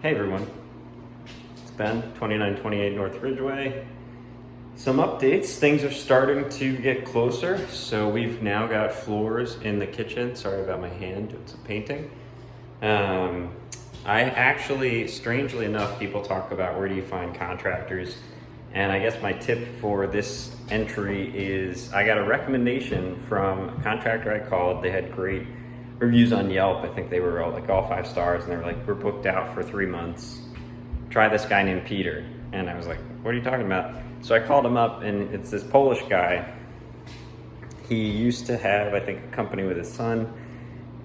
Hey everyone, it's Ben, 2928 North Ridgeway. Some updates, things are starting to get closer. So we've now got floors in the kitchen. Sorry about my hand, doing some painting. I actually, strangely enough, people talk about where do you find contractors. And I guess my tip for this entry is I got a recommendation from a contractor I called. They had great reviews on Yelp. I think they were all 5 stars, and they were like, we're booked out for 3 months. Try this guy named Peter. And I was like, what are you talking about? So I called him up, and it's this Polish guy. He used to have, I think, a company with his son,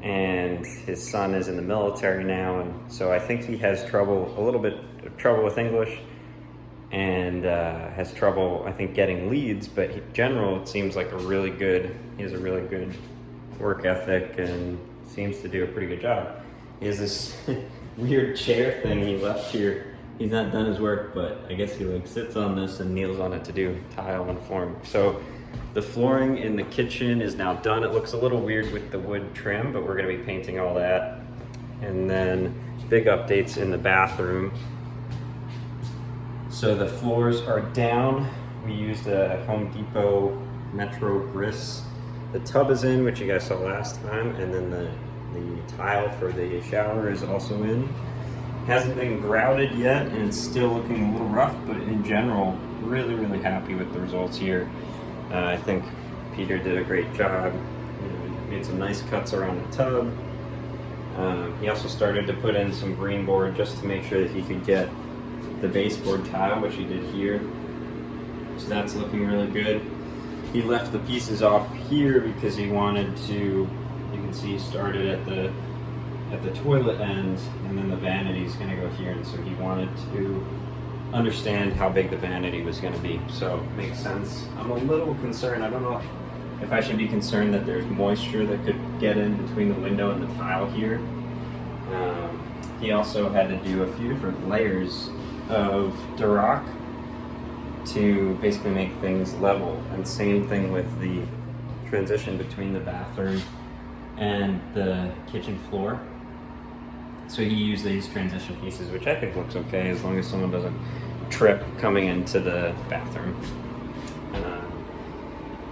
and his son is in the military now, and so I think he has a little bit of trouble with English, and has trouble, I think, getting leads, but in general, it seems like he has a really good work ethic and seems to do a pretty good job. He has this weird chair thing he left here. He's not done his work, but I guess he sits on this and kneels on it to do tile and flooring. So the flooring in the kitchen is now done. It looks a little weird with the wood trim, but we're gonna be painting all that. And then big updates in the bathroom. So the floors are down. We used a Home Depot Metro Gris. The tub is in, which you guys saw last time, and then the tile for the shower is also in. Hasn't been grouted yet, and it's still looking a little rough, but in general, really, really happy with the results here. I think Peter did a great job. He made some nice cuts around the tub. He also started to put in some green board just to make sure that he could get the baseboard tile, which he did here. So that's looking really good. He left the pieces off here because he wanted to, you can see he started at the toilet end, and then the vanity is going to go here, and so he wanted to understand how big the vanity was going to be. So it makes sense. I'm a little concerned. I don't know if I should be concerned that there's moisture that could get in between the window and the tile here. He also had to do a few different layers of Duroc to basically make things level, and same thing with the transition between the bathroom and the kitchen floor. So he used these transition pieces, which I think looks okay as long as someone doesn't trip coming into the bathroom.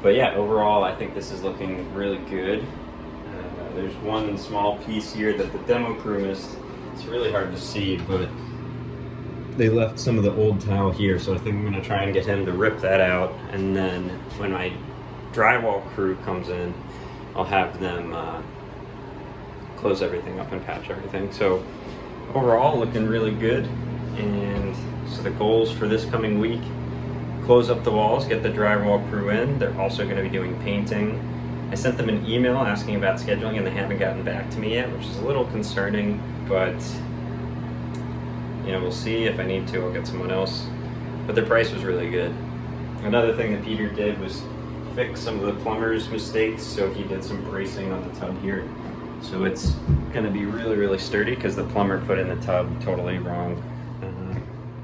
But yeah, overall I think this is looking really good. There's one small piece here that the demo crew missed. It's really hard to see, but they left some of the old tile here, so I think I'm gonna try and get him to rip that out, and then when my drywall crew comes in, I'll have them close everything up and patch everything. So overall, looking really good. And so the goals for this coming week: close up the walls, get the drywall crew in. They're also gonna be doing painting. I sent them an email asking about scheduling, and they haven't gotten back to me yet, which is a little concerning, but we'll see. If I need to, I'll get someone else. But the price was really good. Another thing that Peter did was fix some of the plumber's mistakes. So he did some bracing on the tub here. So it's gonna be really, really sturdy because the plumber put in the tub totally wrong.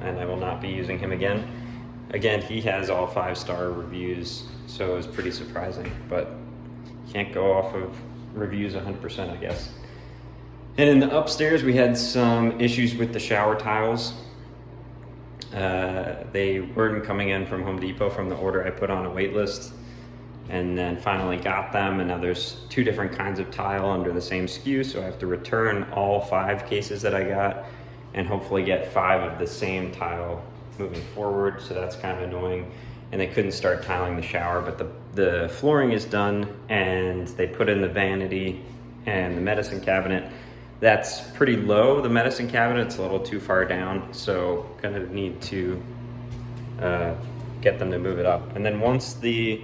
And I will not be using him again. Again, he has all 5-star reviews, so it was pretty surprising, but can't go off of reviews 100%, I guess. And in the upstairs, we had some issues with the shower tiles. They weren't coming in from Home Depot from the order I put on a wait list, and then finally got them, and now there's 2 different kinds of tile under the same SKU, so I have to return all 5 cases that I got and hopefully get 5 of the same tile moving forward, so that's kind of annoying. And they couldn't start tiling the shower, but the flooring is done, and they put in the vanity and the medicine cabinet. That's pretty low, the medicine cabinet's a little too far down, so gonna need to get them to move it up. And then once the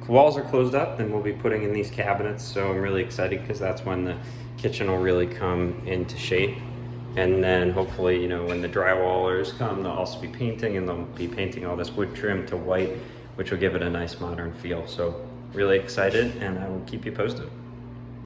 walls are closed up, then we'll be putting in these cabinets, so I'm really excited because that's when the kitchen will really come into shape. And then hopefully, when the drywallers come, they'll also be painting, and they'll be painting all this wood trim to white, which will give it a nice modern feel. So really excited, and I will keep you posted.